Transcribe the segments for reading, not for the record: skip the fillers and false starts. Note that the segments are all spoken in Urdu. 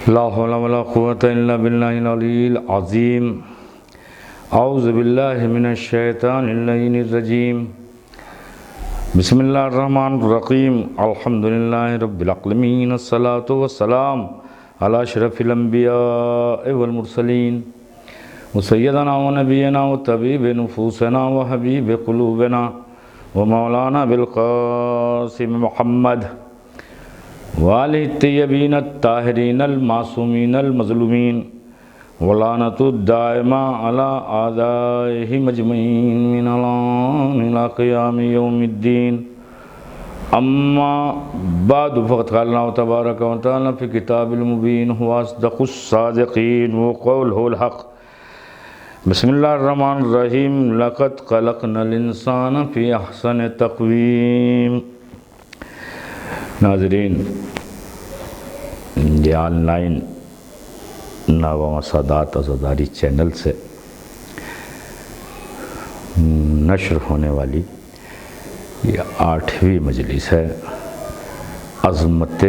لا حول ولا قوة إلا بالله العلي العظيم اعوذ باللہ من الشیطان اللعین الرجیم بسم اللہ الرحمن الرحیم الحمدللہ رب العالمین الصلاة والسلام علی اشرف الانبیاء والمرسلین وسیدنا ونبینا وطبیب نفوسنا وحبیب قلوبنا ومولانا بالقاسم محمد وآلہ الطیبین الطاہرین المعصومین المظلومین ولعنۃ الدائمہ علی اعدائہم اجمعین من الآن الی قیام یوم الدین اما بعد فقد قال اللہ تبارک و تعالی فی کتاب المبین هو اصدق الصادقین وقولہ الحق بسم اللہ الرحمن الرحیم لقد خلقنا الانسان فی احسن تقویم۔ ناظرین، یہ آن لائن نوواں سادات عزاداری چینل سے نشر ہونے والی یہ 8ویں مجلس ہے عظمت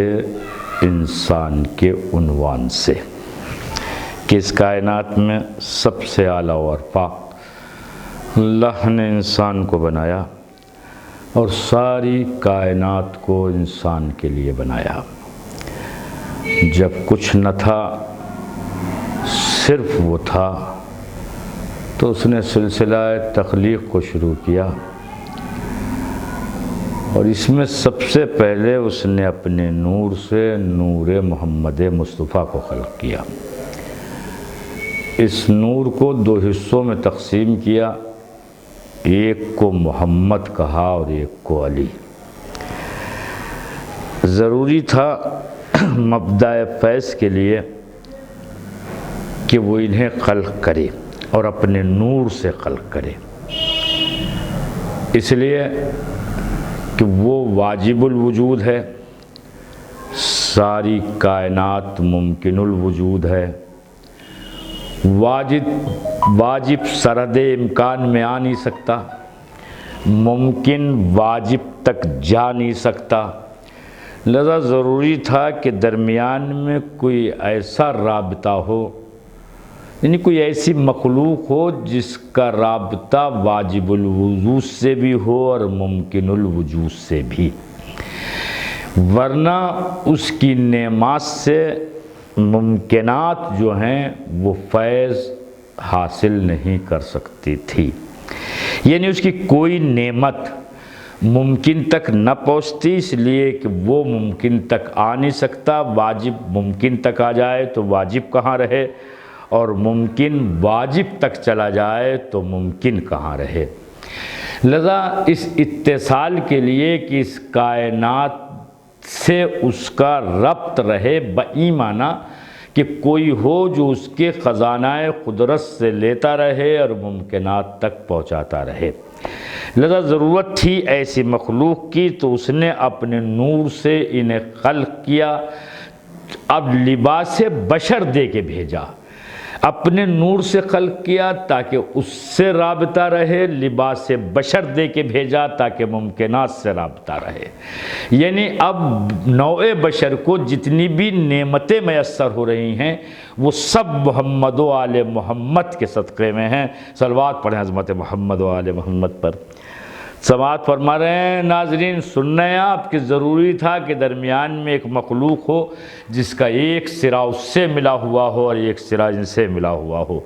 انسان کے عنوان سے کہ اس کائنات میں سب سے اعلیٰ اور پاک اللہ نے انسان کو بنایا اور ساری کائنات کو انسان کے لیے بنایا۔ جب کچھ نہ تھا، صرف وہ تھا، تو اس نے سلسلہ تخلیق کو شروع کیا اور اس میں سب سے پہلے اس نے اپنے نور سے نور محمد مصطفیٰ کو خلق کیا۔ اس نور کو 2 حصوں میں تقسیم کیا، ایک کو محمد کہا اور ایک کو علی۔ ضروری تھا مبدأ فیض کے لیے کہ وہ انہیں خلق کرے اور اپنے نور سے خلق کرے، اس لیے کہ وہ واجب الوجود ہے، ساری کائنات ممکن الوجود ہے، واجب سرحد امکان میں آ نہیں سکتا، ممکن واجب تک جا نہیں سکتا، لذا ضروری تھا کہ درمیان میں کوئی ایسا رابطہ ہو، یعنی کوئی ایسی مخلوق ہو جس کا رابطہ واجب الوجود سے بھی ہو اور ممکن الوجود سے بھی، ورنہ اس کی نعمات سے ممکنات جو ہیں وہ فیض حاصل نہیں کر سکتی تھی، یعنی اس کی کوئی نعمت ممکن تک نہ پہنچتی، اس لیے کہ وہ ممکن تک آ نہیں سکتا۔ واجب ممکن تک آ جائے تو واجب کہاں رہے، اور ممکن واجب تک چلا جائے تو ممکن کہاں رہے۔ لذا اس اتصال کے لیے کہ اس کائنات سے اس کا ربط رہے، بایمانہ کہ کوئی ہو جو اس کے خزانہ قدرت سے لیتا رہے اور ممکنات تک پہنچاتا رہے، لذا ضرورت تھی ایسی مخلوق کی، تو اس نے اپنے نور سے انہیں خلق کیا۔ اب لباس بشر دے کے بھیجا، اپنے نور سے خلق کیا تاکہ اس سے رابطہ رہے، لباس بشر دے کے بھیجا تاکہ ممکنات سے رابطہ رہے، یعنی اب نوع بشر کو جتنی بھی نعمتیں میسر ہو رہی ہیں وہ سب محمد و آل محمد کے صدقے میں ہیں۔ صلوات پڑھیں عظمت محمد و آل محمد پر۔ سماعت فرما رہے ہیں ناظرین، سننا ہے آپ کہ ضروری تھا کہ درمیان میں ایک مخلوق ہو جس کا ایک سرا اس سے ملا ہوا ہو اور ایک سرا ان سے ملا ہوا ہو،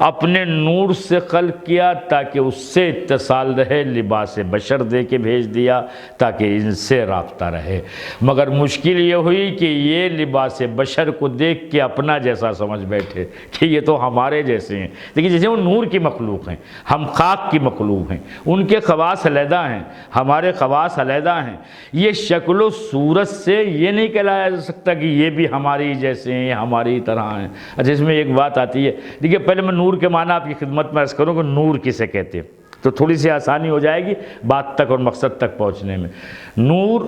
اپنے نور سے خلق کیا تاکہ اس سے اتصال رہے، لباس بشر دے کے بھیج دیا تاکہ ان سے رابطہ رہے، مگر مشکل یہ ہوئی کہ یہ لباس بشر کو دیکھ کے اپنا جیسا سمجھ بیٹھے کہ یہ تو ہمارے جیسے ہیں، لیکن جیسے وہ نور کی مخلوق ہیں، ہم خاک کی مخلوق ہیں، ان کے خواص علیحدہ ہیں، ہمارے خواص علیحدہ ہیں۔ یہ شکل و صورت سے یہ نہیں کہلایا جا سکتا کہ یہ بھی ہماری جیسے ہیں، ہماری طرح ہیں۔ اچھا، اس میں ایک بات آتی ہے، دیکھیے پہلے میں نور کے معنی آپ کی خدمت میں عرض کروں کہ نور کسے کہتے ہیں، تو تھوڑی سی آسانی ہو جائے گی بات تک اور مقصد تک پہنچنے میں۔ نور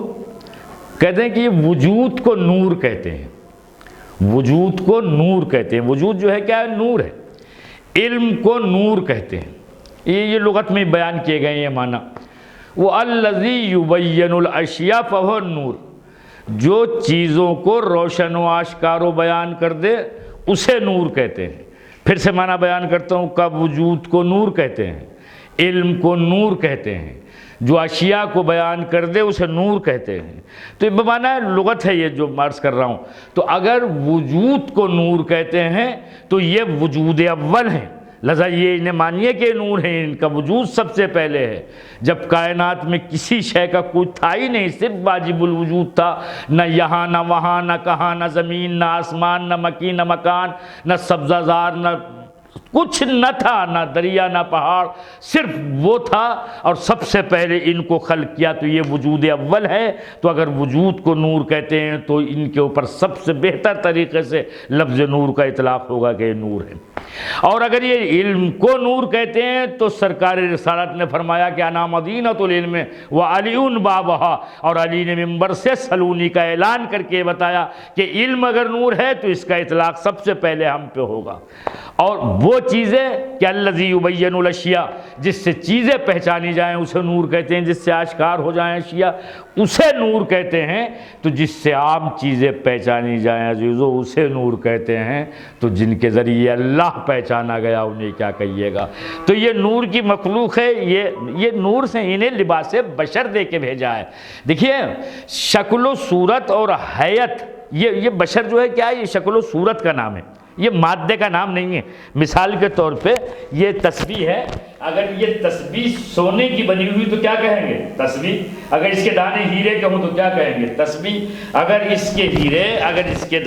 کہتے ہیں کہ یہ وجود کو نور کہتے ہیں، وجود کو نور کہتے ہیں۔ وجود جو ہے کیا ہے؟ نور ہے۔ علم کو نور کہتے ہیں، یہ لغت میں بیان کیے گئے یہ معنی۔ وہ الذی یبین الاشیاء فہو النور، جو چیزوں کو روشن و آشکار و بیان کر دے اسے نور کہتے ہیں۔ پھر سے معنی بیان کرتا ہوں، کا وجود کو نور کہتے ہیں، علم کو نور کہتے ہیں، جو اشیاء کو بیان کر دے اسے نور کہتے ہیں۔ تو یہ بمعنی لغت ہے یہ جو عرض کر رہا ہوں۔ تو اگر وجود کو نور کہتے ہیں تو یہ وجود اول ہیں، لہذا یہ انہیں مانیے کہ نور ہیں، ان کا وجود سب سے پہلے ہے۔ جب کائنات میں کسی شے کا کوئی تھا ہی نہیں، صرف واجب الوجود تھا، نہ یہاں نہ وہاں نہ کہاں، نہ زمین نہ آسمان نہ مکی نہ مکان نہ سبزہ زار، نہ کچھ نہ تھا، نہ دریا نہ پہاڑ، صرف وہ تھا اور سب سے پہلے ان کو خلق کیا، تو یہ وجود اول ہے۔ تو اگر وجود کو نور کہتے ہیں تو ان کے اوپر سب سے بہتر طریقے سے لفظ نور کا اطلاق ہوگا کہ یہ نور ہے۔ اور اگر یہ علم کو نور کہتے ہیں تو سرکار رسالت نے فرمایا کہ انا مدینۃ العلم وعلی بابھا، اور علی نے ممبر سے سلونی کا اعلان کر کے بتایا کہ علم اگر نور ہے تو اس کا اطلاق سب سے پہلے ہم پہ ہوگا۔ اور وہ چیزیں کہ الذی یبین الاشیاء، جس سے چیزیں پہچانی جائیں اسے نور کہتے ہیں، جس سے آشکار ہو جائیں اشیاء اسے نور کہتے ہیں۔ تو جس سے عام چیزیں پہچانی جائیں عزیزو اسے نور کہتے ہیں، تو جن کے ذریعے اللہ پہچانا گیا انہیں کیا کہیے گا۔ تو یہ نور کی مخلوق ہے، یہ نور سے انہیں لباس بشر دے کے بھیجا ہے۔ دیکھیے شکل و صورت اور حیت، یہ بشر جو ہے کیا ہے، یہ شکل و صورت کا نام ہے، یہ مادے کا نام نہیں ہے۔ مثال کے طور پہ یہ تسبیح ہے، اگر یہ تسبیح سونے کی بنی ہوئی تو کیا کہیں گے؟ تسبیح۔ اگر اس کے دانے ہیرے کے ہوں تو کیا کہیں گے؟ تسبیح۔ اگر اس کے ہیرے، اگر اس کے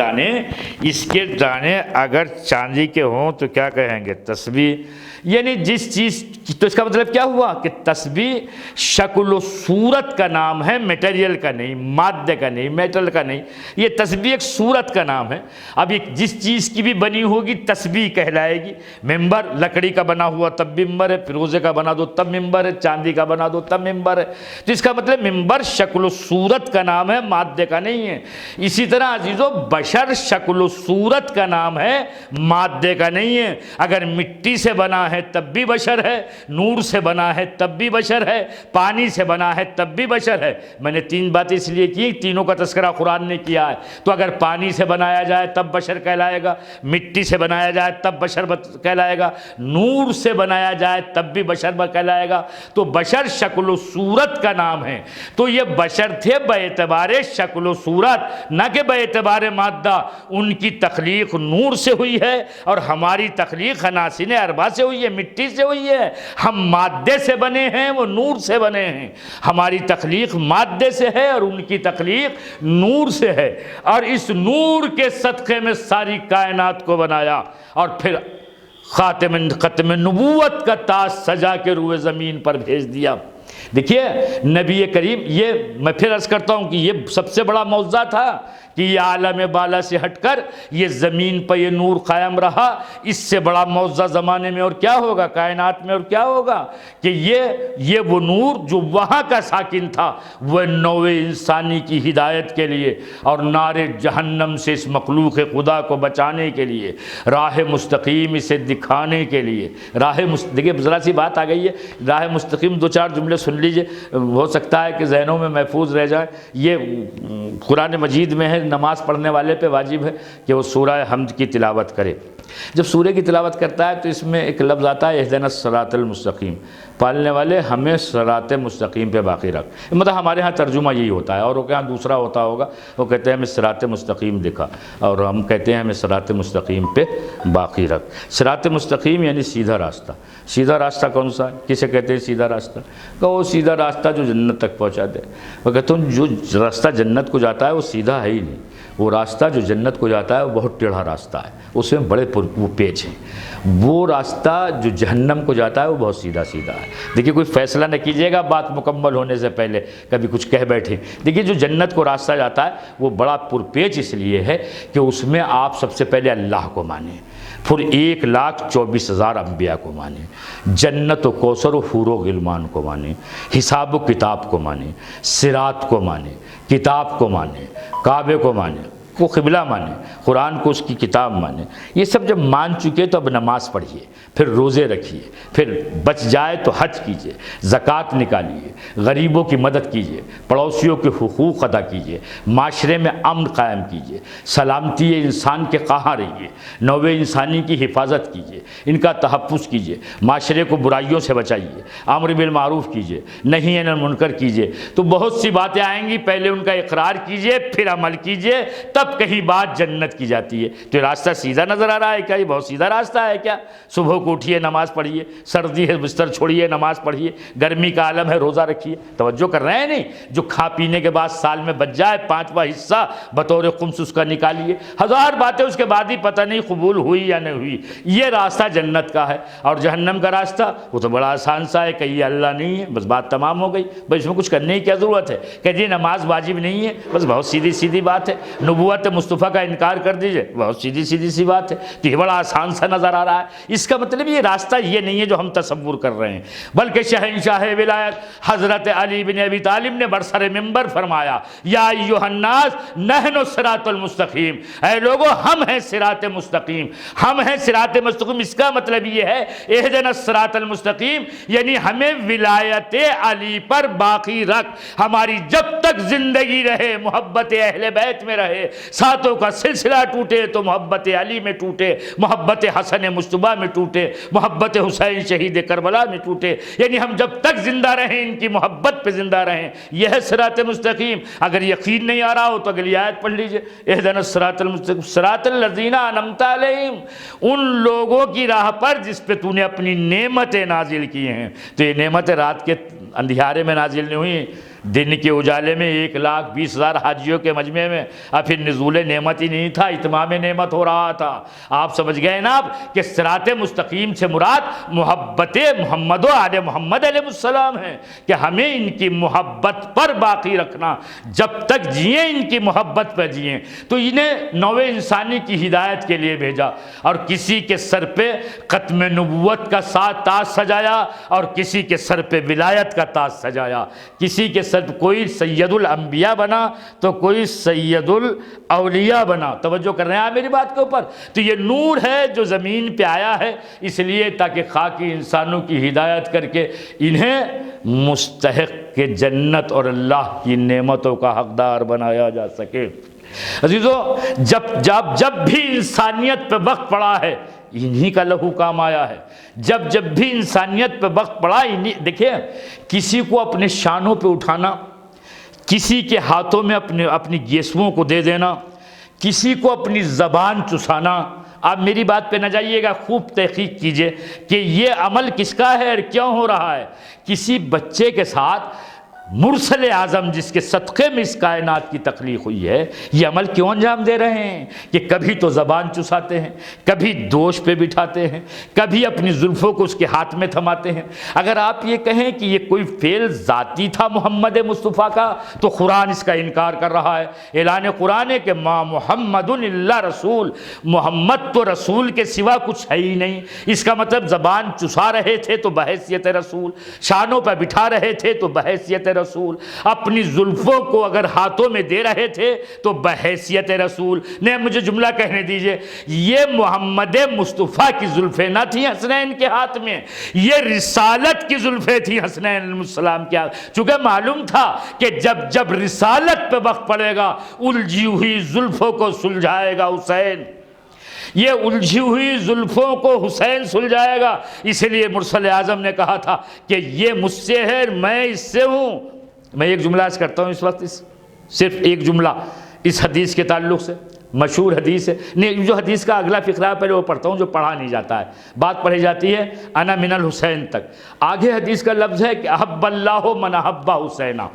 دانے اگر چاندی کے ہوں تو کیا کہیں گے؟ تسبیح۔ یعنی جس چیز، تو اس کا مطلب کیا ہوا کہ تسبیح شکل و صورت کا نام ہے، میٹیریل کا نہیں، مادے کا نہیں، میٹل کا نہیں۔ یہ تسبیح ایک صورت کا نام ہے۔ اب یہ جس چیز کی بھی بنی ہوگی تسبیح کہلائے گی۔ ممبر لکڑی کا بنا ہوا تب ممبر ہے، فیروزے کا بنا دو تب ممبر ہے، چاندی کا بنا دو تب ممبر ہے۔ تو اس کا مطلب ممبر شکل و صورت کا نام ہے، مادے کا نہیں ہے۔ اسی طرح عزیزو بشر شکل و صورت کا نام ہے، مادے کا نہیں ہے۔ اگر مٹی سے بنا ہے تب بھی بشر ہے، نور سے بنا ہے تب بھی بشر ہے، پانی سے بنا ہے تب بھی بشر ہے۔ میں نے 3 باتیں اس لیے کی، تینوں کا تذکرہ قرآن نے کیا ہے۔ تو اگر پانی سے بنایا جائے تب بشر کہلائے گا، مٹی سے بنایا جائے تب بشر کہلائے گا، نور سے بنایا جائے تب بھی بشر کہلائے گا۔ تو بشر شکل و صورت کا نام ہے۔ تو یہ بشر تھے بے اعتبار شکل و صورت، نہ کہ بے اعتبار مادہ۔ ان کی تخلیق نور سے ہوئی ہے اور ہماری تخلیق عناصر اربعہ سے ہوئی ہے، مٹی سے ہوئی ہے۔ ہم مادے سے بنے ہیں، وہ نور سے بنے ہیں۔ ہماری تخلیق مادے سے ہے اور ان کی تخلیق نور سے ہے، اور اس نور کے صدقے میں ساری کائنات کو بنایا، اور پھر ختم نبوت کا تاج سجا کے روئے زمین پر بھیج دیا۔ دیکھیے نبی کریم، یہ میں پھر عرض کرتا ہوں کہ یہ سب سے بڑا معجزہ تھا کہ یہ عالم بالا سے ہٹ کر یہ زمین پر یہ نور قائم رہا۔ اس سے بڑا معجزہ زمانے میں اور کیا ہوگا، کائنات میں اور کیا ہوگا، کہ یہ وہ نور جو وہاں کا ساکن تھا، وہ نوع انسانی کی ہدایت کے لیے اور نار جہنم سے اس مخلوق خدا کو بچانے کے لیے، راہ مستقیم اسے دکھانے کے لیے، دیکھیے ذرا سی بات آ گئی ہے، راہ مستقیم 2-4 جملے سن لیجئے، ہو سکتا ہے کہ ذہنوں میں محفوظ رہ جائیں۔ یہ قرآن مجید میں ہے، نماز پڑھنے والے پہ واجب ہے کہ وہ سورہ حمد کی تلاوت کرے۔ جب سورہ کی تلاوت کرتا ہے تو اس میں ایک لفظ آتا ہے اہدنا الصراط المستقیم، پالنے والے ہمیں صراط مستقیم پہ باقی رکھ۔ مطلب ہمارے ہاں ترجمہ یہی ہوتا ہے، اور وہ کہاں دوسرا ہوتا ہوگا، وہ کہتے ہیں ہمیں صراط مستقیم دکھا، اور ہم کہتے ہیں ہمیں صراط مستقیم پہ باقی رکھ۔ صراط مستقیم یعنی سیدھا راستہ۔ سیدھا راستہ کون سا ہے؟ کسے کہتے ہیں سیدھا راستہ؟ کہ وہ سیدھا راستہ جو جنت تک پہنچا دے۔ وہ کہتے ہیں جو راستہ جنت کو جاتا ہے وہ سیدھا ہے ہی نہیں، وہ راستہ جو جنت کو جاتا ہے وہ بہت ٹیڑھا راستہ ہے، اس میں بڑے وہ پیچ ہیں۔ وہ راستہ جو جہنم کو جاتا ہے وہ بہت سیدھا سیدھا ہے۔ دیکھیے کوئی فیصلہ نہ کیجیے گا بات مکمل ہونے سے پہلے، کبھی کچھ کہہ بیٹھے۔ دیکھیے جو جنت کو راستہ جاتا ہے وہ بڑا پرپیچ اس لیے ہے کہ اس میں آپ سب سے پہلے اللہ کو مانیں، پھر 1,24,000 انبیاء کو مانیں، جنت و کوثر و حور و غلمان کو مانیں، حساب و کتاب کو مانیں، صراط کو مانیں، کتاب کو مانیں، کعبے کو مانیں، کو قبلہ مانے، قرآن کو اس کی کتاب مانے، یہ سب جب مان چکے تو اب نماز پڑھیے، پھر روزے رکھیے، پھر بچ جائے تو حج کیجیے، زکوٰۃ نکالیے، غریبوں کی مدد کیجیے، پڑوسیوں کے حقوق ادا کیجیے، معاشرے میں امن قائم کیجیے، سلامتی انسان کے کہاں رہیے، نوع انسانی کی حفاظت کیجیے، ان کا تحفظ کیجیے، معاشرے کو برائیوں سے بچائیے، امر بالمعروف کیجیے، نہی عن المنکر کیجیے، تو بہت سی باتیں آئیں گی، پہلے ان کا اقرار کیجیے پھر عمل کیجیے، تب کہیں بات جنت کی جاتی ہے۔ تو یہ راستہ سیدھا نظر آ رہا ہے کیا؟ یہ بہت سیدھا راستہ ہے کیا؟ صبح کو اٹھیے نماز پڑھیے، سردی ہے بستر چھوڑیے نماز پڑھیے، گرمی کا عالم ہے روزہ رکھیے، توجہ کر رہے ہیں نہیں؟ جو کھا پینے کے بعد سال میں بچ جائے 5واں حصہ بطور خمس اس کا نکالیے، ہزار باتیں اس کے بعد ہی پتہ نہیں قبول ہوئی یا نہیں ہوئی۔ یہ راستہ جنت کا ہے، اور جہنم کا راستہ وہ تو بڑا آسان سا ہے کہ یہ اللہ نہیں ہے، بس بات تمام ہو گئی، بس اس میں کچھ کرنے کی کیا ضرورت ہے کہ جی نماز واجب نہیں ہے، بس بہت سیدھی سیدھی بات ہے، نبوت مصطفیٰ کا انکار کر دیجئے، بہت سیدھی سیدھی سی بات ہے، تو یہ بڑا آسان سا نظر آ رہا ہے۔ اس کا مطلب یہ راستہ یہ نہیں ہے جو ہم تصور کر رہے ہیں، بلکہ شہنشاہ ولایت حضرت علی بن ابی طالب نے برسر منبر فرمایا، یا ایھا الناس نحن الصراط المستقیم، اے لوگو ہم ہیں صراط مستقیم، ہم ہیں صراط مستقیم۔ اس کا مطلب یہ ہے اہدنا الصراط المستقیم، یعنی ہمیں ولایت علی پر باقی رکھ، ہماری جب تک زندگی رہے محبت اہل بیت میں رہے، ساتوں کا سلسلہ ٹوٹے تو محبت علی میں ٹوٹے، محبت حسن مجتبیٰ میں ٹوٹے، محبت حسین شہید کربلا میں ٹوٹے، یعنی ہم جب تک زندہ رہیں ان کی محبت پہ زندہ رہیں، یہ ہے صراط مستقیم۔ اگر یقین نہیں آ رہا ہو تو اگلی آیت پڑھ لیجئے، اہدنا الصراط المستقیم صراط الذین انعمت علیہم، ان لوگوں کی راہ پر جس پہ تو نے اپنی نعمتیں نازل کی ہیں۔ تو یہ نعمتیں رات کے اندھیارے میں نازل نہیں ہوئی، دن کے اجالے میں 1,20,000 حاجیوں کے مجمع میں، اور پھر نزول نعمت ہی نہیں تھا، اتمام نعمت ہو رہا تھا۔ آپ سمجھ گئے نا آپ کہ صراط مستقیم سے مراد محبت محمد و آل محمد علیہ السلام ہے، کہ ہمیں ان کی محبت پر باقی رکھنا، جب تک جئیں ان کی محبت پر جئیں۔ تو انہیں نوع انسانی کی ہدایت کے لیے بھیجا، اور کسی کے سر پہ ختم نبوت کا تاج سجایا، اور کسی کے سر پہ ولایت کا تاج سجایا، کسی کے کوئی سید الانبیاء بنا تو کوئی سید الاولیاء بنا۔ توجہ کر رہے ہیں آپ میری بات کے اوپر؟ تو یہ نور ہے جو زمین پہ آیا ہے اس لیے تاکہ خاکی انسانوں کی ہدایت کر کے انہیں مستحق کے جنت اور اللہ کی نعمتوں کا حقدار بنایا جا سکے۔ عزیزو، جب بھی انسانیت پہ وقت پڑا ہے انہی کا لہو کام آیا ہے، جب بھی انسانیت پہ وقت پڑا دیکھیں، کسی کو اپنے شانوں پہ اٹھانا، کسی کے ہاتھوں میں اپنی گیسوؤں کو دے دینا، کسی کو اپنی زبان چسانا۔ آپ میری بات پہ نہ جائیے گا، خوب تحقیق کیجئے کہ یہ عمل کس کا ہے اور کیوں ہو رہا ہے۔ کسی بچے کے ساتھ مرسل اعظم جس کے صدقے میں اس کائنات کی تخلیق ہوئی ہے، یہ عمل کیوں انجام دے رہے ہیں کہ کبھی تو زبان چساتے ہیں، کبھی دوش پہ بٹھاتے ہیں، کبھی اپنی زلفوں کو اس کے ہاتھ میں تھماتے ہیں۔ اگر آپ یہ کہیں کہ یہ کوئی فعل ذاتی تھا محمد مصطفیٰ کا تو قرآن اس کا انکار کر رہا ہے۔ اعلان قرآن ہے کہ ما محمد الا رسول، محمد تو رسول کے سوا کچھ ہے ہی نہیں۔ اس کا مطلب زبان چسا رہے تھے تو بحیثیت رسول، شانوں پہ بٹھا رہے تھے تو بحیثیت رسول، اپنی زلفوں کو اگر ہاتھوں میں دے رہے تھے تو بحیثیت رسول۔ نہیں، مجھے جملہ کہنے دیجئے، یہ محمد مصطفیٰ کی زلفیں نہ تھیں حسنین کے ہاتھ میں، یہ رسالت کی زلفیں تھیں حسنین علیہ السلام کے ہاتھ، چونکہ معلوم تھا کہ جب رسالت پہ وقت پڑے گا الجھی ہوئی زلفوں کو سلجھائے گا حسین، یہ الجھی ہوئی زلفوں کو حسین سلجھائے گا۔ اس لیے مرسل اعظم نے کہا تھا کہ یہ مجھ سے ہے، میں اس سے ہوں۔ میں ایک جملہ عرض کرتا ہوں اس وقت، صرف ایک جملہ اس حدیث کے تعلق سے، مشہور حدیث ہے، نہیں جو حدیث کا اگلا فقرہ پہلے وہ پڑھتا ہوں جو پڑھا نہیں جاتا ہے، بات پڑھی جاتی ہے انا من الحسین تک، آگے حدیث کا لفظ ہے کہ احب اللہ من احب حسینا،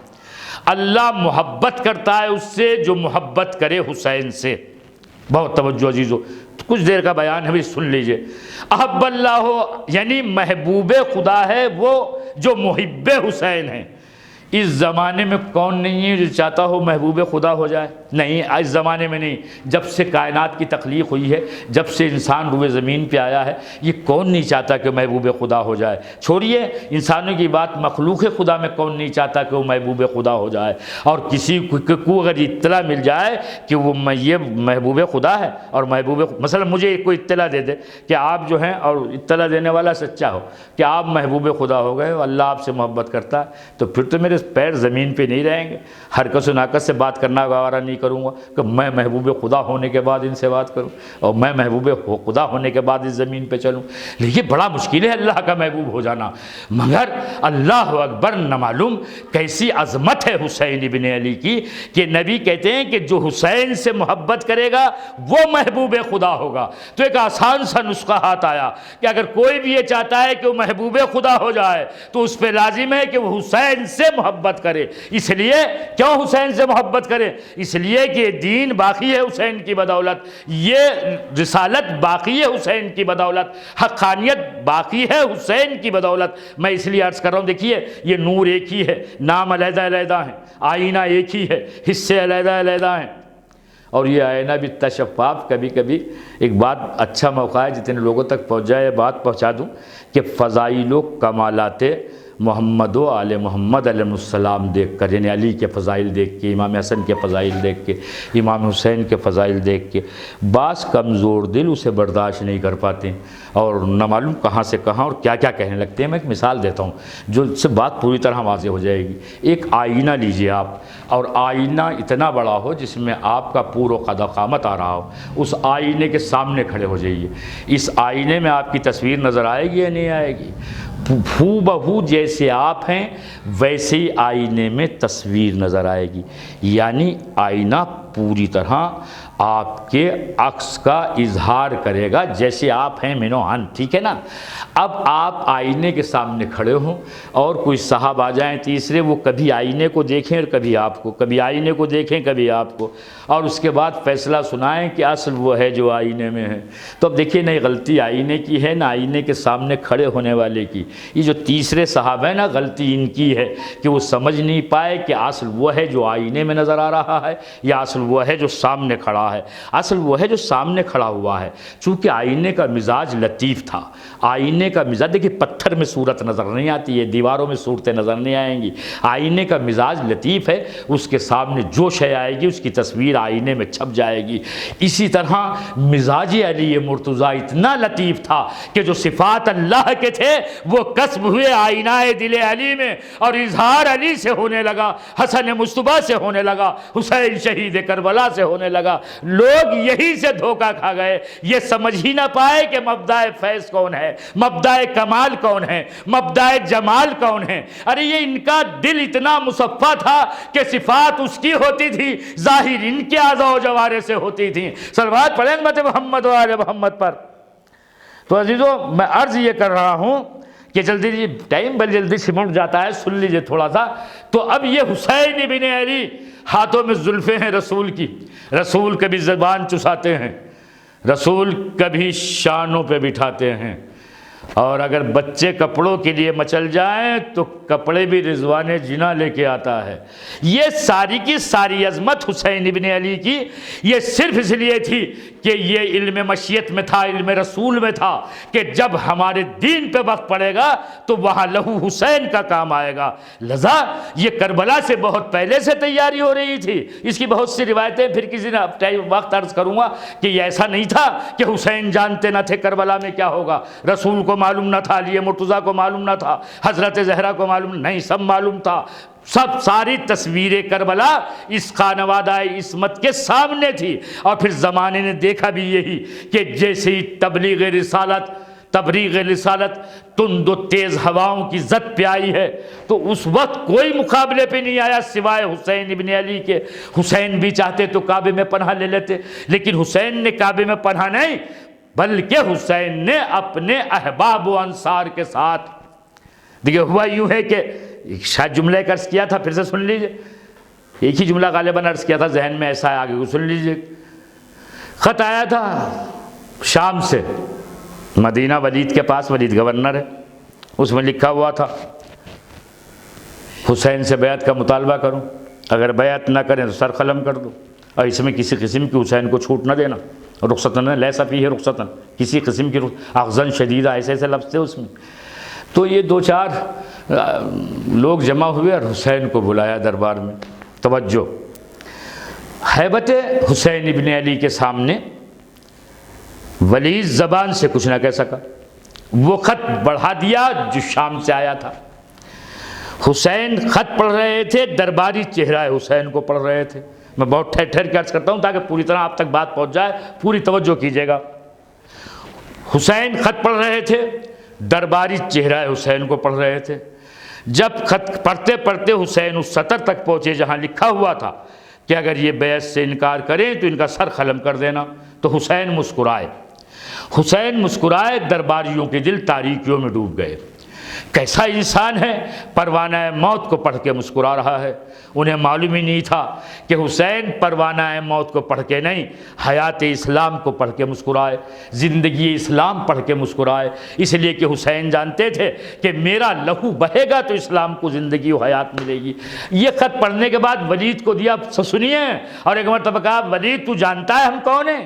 اللہ محبت کرتا ہے اس سے جو محبت کرے حسین سے۔ بہت توجہ عزیزو، کچھ دیر کا بیان ہے بھی سن لیجئے۔ احب اللہ یعنی محبوب خدا ہے وہ جو محب حسین ہیں، اس زمانے میں کون نہیں ہے جو چاہتا ہو محبوب خدا ہو جائے؟ نہیں، اس زمانے میں نہیں۔ جب سے کائنات کی تخلیق ہوئی ہے، جب سے انسان روئے زمین پہ آیا ہے، یہ کون نہیں چاہتا کہ محبوب خدا ہو جائے؟ چھوڑیے انسانوں کی بات، مخلوق خدا میں کون نہیں چاہتا کہ وہ محبوب خدا ہو جائے؟ اور کسی کو اگر اطلاع مل جائے کہ وہ یہ محبوب خدا ہے، اور مثلا مجھے کوئی اطلاع دے دے کہ آپ جو ہیں، اور اطلاع دینے والا سچا ہو کہ آپ محبوب خدا ہو گئے، اللہ آپ سے محبت کرتا ہے، تو پھر تو میرے پیر زمین پہ نہیں رہیں گے۔ حرکت و ناقص سے بات کرنا گوارا نہیں کروں گا کہ میں محبوب خدا ہونے کے بعد ان سے بات کروں، اور میں محبوب خدا ہونے کے بعد اس زمین پہ چلوں۔ لیکن بڑا مشکل ہے اللہ کا محبوب ہو جانا، مگر اللہ اکبر، نہ معلوم کیسی عظمت ہے حسین ابن علی کی کہ نبی کہتے ہیں کہ جو حسین سے محبت کرے گا وہ محبوب خدا ہوگا۔ تو ایک آسان سا نسخہ ہاتھ آیا کہ اگر کوئی بھی یہ چاہتا ہے کہ وہ محبوب خدا ہو جائے تو اس پہ لازم ہے کہ وہ حسین سے محبت کرے۔ اس لیے کیوں حسین سے محبت کرے؟ اس لیے کہ دین باقی ہے حسین کی بدولت، یہ رسالت باقی ہے حسین کی بدولت، حقانیت باقی ہے حسین کی بدولت۔ میں اس لیے عرض کر رہا ہوں، دیکھیے یہ نور ایک ہی ہے، نام علیحدہ علیحدہ ہیں، آئینہ ایک ہی ہے، حصے علیحدہ علیحدہ ہیں، اور یہ آئینہ بھی اتنا شفاف۔ کبھی کبھی ایک بات اچھا موقع ہے جتنے لوگوں تک پہنچ جائے بات پہنچا دوں کہ فضائل و کمالات محمد و آل محمد علیہ السلام دیکھ کر، یعنی علی کے فضائل دیکھ کے، امام حسن کے فضائل دیکھ کے، امام حسین کے فضائل دیکھ کے بعض کمزور دل اسے برداشت نہیں کر پاتے، اور نہ معلوم کہاں سے کہاں اور کیا کیا کہنے لگتے ہیں۔ میں ایک مثال دیتا ہوں جو اس سے بات پوری طرح واضح ہو جائے گی۔ ایک آئینہ لیجئے آپ، اور آئینہ اتنا بڑا ہو جس میں آپ کا پور و قد قامت آ رہا ہو، اس آئینے کے سامنے کھڑے ہو جائیے۔ اس آئینے میں آپ کی تصویر نظر آئے گی یا نہیں آئے گی؟ ہو بہو جیسے آپ ہیں ویسے ہی آئینے میں تصویر نظر آئے گی، یعنی آئینہ پوری طرح آپ کے عکس کا اظہار کرے گا جیسے آپ ہیں مینو ہن، ٹھیک ہے نا؟ اب آپ آئینے کے سامنے کھڑے ہوں اور کوئی صاحب آ جائیں تیسرے، وہ کبھی آئینے کو دیکھیں اور کبھی آپ کو، کبھی آئینے کو دیکھیں کبھی آپ کو، اور اس کے بعد فیصلہ سنائیں کہ اصل وہ ہے جو آئینے میں ہے۔ تو اب دیکھیے نہ غلطی آئینے کی ہے نہ آئینے کے سامنے کھڑے ہونے والے کی، یہ جو تیسرے صاحب ہیں نا، غلطی ان کی ہے کہ وہ سمجھ نہیں پائے کہ اصل وہ ہے جو آئینے میں نظر آ رہا ہے یا اصل وہ ہے جو سامنے کھڑا ہے۔ اصل وہ ہے جو سامنے کھڑا ہوا ہے، چونکہ آئینے کا مزاج لطیف تھا۔ آئینے کا مزاج، دیکھیے پتھر میں صورت نظر نہیں آتی ہے، دیواروں میں صورتیں نظر نہیں آئیں گی، آئینے کا مزاج لطیف ہے، اس کے سامنے جو شے آئے گی اس کی تصویر آئینے میں چھپ جائے گی۔ اسی طرح مزاج علی مرتضیٰ اتنا لطیف تھا کہ جو صفات اللہ کے تھے وہ کسب ہوئے آئینہ دل علی میں، اور اظہار علی سے ہونے لگا، حسن مصطفیٰ سے ہونے لگا، حسین شہید کربلا سے ہونے لگا۔ لوگ یہی سے دھوکہ کھا گئے، یہ سمجھ ہی نہ پائے کہ مبدأ فیض کون ہے، مبدأ کمال کون ہے، مبدأ جمال کون ہے۔ ارے یہ ان کا دل اتنا مصفا تھا کہ صفات اس کی ہوتی تھی، ظاہر ان کے اعضاء و جوارح سے ہوتی تھیں۔ صلوات پڑھیں امت محمد و آل محمد پر۔ تو عزیزو میں عرض یہ کر رہا ہوں کہ جلدی ٹائم بل جلدی سمٹ جاتا ہے، سن لیجئے تھوڑا سا۔ تو اب یہ حسین ابن علی، ہاتھوں میں زلفیں ہیں رسول کی، رسول کبھی زبان چساتے ہیں، رسول کبھی شانوں پہ بٹھاتے ہیں، اور اگر بچے کپڑوں کے لیے مچل جائیں تو کپڑے بھی رضوان جناح لے کے آتا ہے۔ یہ ساری کی ساری عظمت حسین ابن علی کی یہ صرف اس لیے تھی کہ یہ علم مشیت میں تھا، علم رسول میں تھا کہ جب ہمارے دین پہ وقت پڑے گا تو وہاں لہو حسین کا کام آئے گا۔ لذا یہ کربلا سے بہت پہلے سے تیاری ہو رہی تھی۔ اس کی بہت سی روایتیں پھر کسی وقت عرض کروں گا کہ یہ ایسا نہیں تھا کہ حسین جانتے نہ تھے کربلا میں کیا ہوگا، رسول کو معلوم نہ تھا، علی مرتضیٰ کو معلوم نہ تھا، حضرت زہرا کو معلوم نہیں، سب معلوم تھا۔ سب ساری تصویر کربلا اس خانوادہ عصمت کے سامنے تھی، اور پھر زمانے نے دیکھا بھی یہی کہ جیسے ہی تبلیغ رسالت تند و تیز ہواؤں کی زد پہ آئی ہے تو اس وقت کوئی مقابلے پہ نہیں آیا سوائے حسین ابن علی کے۔ حسین بھی چاہتے تو کعبے میں پناہ لے لیتے، لیکن حسین نے کعبے میں پناہ نہیں، بلکہ حسین نے اپنے احباب و انصار کے ساتھ، دیکھیں ہوا یوں ہے کہ شاید جملہ ایک عرض کیا تھا، پھر سے سن لیجئے، ایک ہی جملہ غالباً عرض کیا تھا، ذہن میں ایسا ہے آگے کو سن لیجئے۔ خط آیا تھا شام سے، مدینہ ولید کے پاس، ولید گورنر ہے، اس میں لکھا ہوا تھا حسین سے بیعت کا مطالبہ کروں، اگر بیعت نہ کریں تو سر قلم کر دو، اور اس میں کسی قسم کی حسین کو چھوٹ نہ دینا، رخصتاً لیسا فیہ رخصتاً، کسی قسم کی اخذاً شدیدہ ایسے ایسے لفظ تھے اس میں۔ تو یہ دو چار لوگ جمع ہوئے اور حسین کو بلایا دربار میں۔ توجہ، ہیبت حسین ابن علی کے سامنے ولید زبان سے کچھ نہ کہہ سکا، وہ خط بڑھا دیا جو شام سے آیا تھا۔ حسین خط پڑھ رہے تھے، درباری چہرہ حسین کو پڑھ رہے تھے۔ میں بہت ٹھہر ٹھہر کے عرض کرتا ہوں تاکہ پوری طرح آپ تک بات پہنچ جائے، پوری توجہ کیجیے گا۔ حسین خط پڑھ رہے تھے، درباری چہرہ حسین کو پڑھ رہے تھے۔ جب خط پڑھتے پڑھتے حسین اس سطر تک پہنچے جہاں لکھا ہوا تھا کہ اگر یہ بیعت سے انکار کریں تو ان کا سر قلم کر دینا، تو حسین مسکرائے۔ حسین مسکرائے، درباریوں کے دل تاریکیوں میں ڈوب گئے۔ کیسا انسان ہے، پروانہ موت کو پڑھ کے مسکرا رہا ہے۔ انہیں معلوم ہی نہیں تھا کہ حسین پروانہ موت کو پڑھ کے نہیں، حیات اسلام کو پڑھ کے مسکرائے، زندگی اسلام پڑھ کے مسکرائے، اس لیے کہ حسین جانتے تھے کہ میرا لہو بہے گا تو اسلام کو زندگی و حیات ملے گی۔ یہ خط پڑھنے کے بعد ولید کو دیا، سنیے، اور ایک مرتبہ کہا ولید تو جانتا ہے ہم کون ہیں،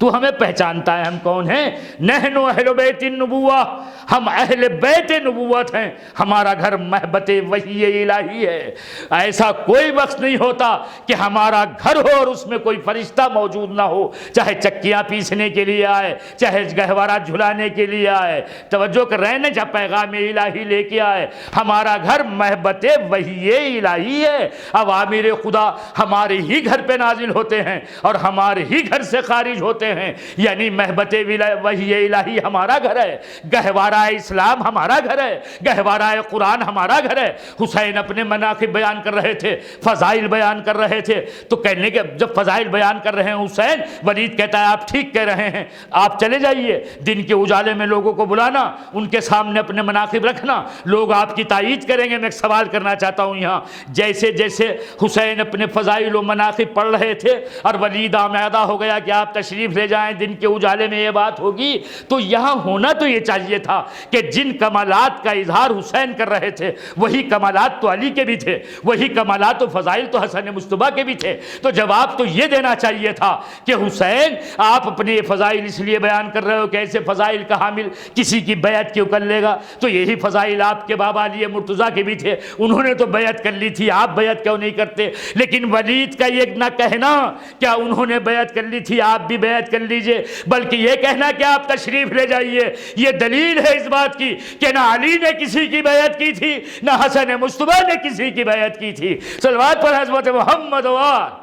تو ہمیں پہچانتا ہے ہم کون ہیں؟ نحن اہل بیت النبوہ، ہم اہل بیت نبوت ہیں، ہمارا گھر محبت وحی الہی ہے۔ ایسا کوئی وقت نہیں ہوتا کہ ہمارا گھر ہو اور اس میں کوئی فرشتہ موجود نہ ہو، چاہے چکیاں پیسنے کے لیے آئے، چاہے گہوارہ جھلانے کے لیے آئے، توجہ کر رہے ہیں، جب پیغام الہی لے کے آئے۔ ہمارا گھر محبت وحی الہی ہے، اوامر خدا ہمارے ہی گھر پہ نازل ہوتے ہیں اور ہمارے ہی گھر سے خارج ہوتے ہیں، یعنی محبت وحی الہی ہمارا گھر ہے، گہوارہ اسلام ہمارا گھر ہے، گہوارہ قرآن ہمارا گھر ہے۔ حسین اپنے مناقب بیان کر رہے تھے، فضائل بیان کر رہے تھے، تو کہنے کے جب فضائل بیان کر رہے ہیں حسین، ولید کہتا ہے آپ ٹھیک کہہ رہے ہیں، آپ چلے جائیے، دن کے اجالے میں لوگوں کو بلانا، ان کے سامنے اپنے مناقب رکھنا، لوگ آپ کی تائید کریں گے۔ میں ایک سوال کرنا چاہتا ہوں یہاں، جیسے جیسے حسین اپنے فضائل و مناقب پڑھ رہے تھے اور ولید آمادہ ہو گیا کہ آپ تشریف لے جائیں، دن کے اجالے میں یہ بات ہوگی، تو یہاں ہونا تو یہ چاہیے تھا کہ جن کمالات کا اظہار حسین کر رہے تھے وہی کمالات تو علی کے بھی تھے، وہی کمالات و فضائل تو حسن مصطفیٰ کے بھی تھے۔ تو جواب تو یہ دینا چاہیے تھا کہ حسین آپ اپنے فضائل اس لیے بیان کر رہے ہو کہ ایسے فضائل کا حامل کسی کی بیعت کیوں کر لے گا؟ تو یہی فضائل آپ کے بابا علی مرتضیٰ کے بھی تھے، انہوں نے تو بیعت کر لی تھی، آپ بیعت کیوں نہیں کرتے؟ لیکن ولید کا یہ نہ کہنا کیا انہوں نے بیعت کر لی تھی آپ بھی بیعت کر لیجئے، بلکہ یہ کہنا کہ آپ تشریف لے جائیے، یہ دلیل ہے اس بات کی کہ نہ علی نے کسی کی بیعت کی تھی، نہ حسن مصطفیٰ نے کسی کی بیعت کی تھی۔ صلوات پر حضرت محمد وآل۔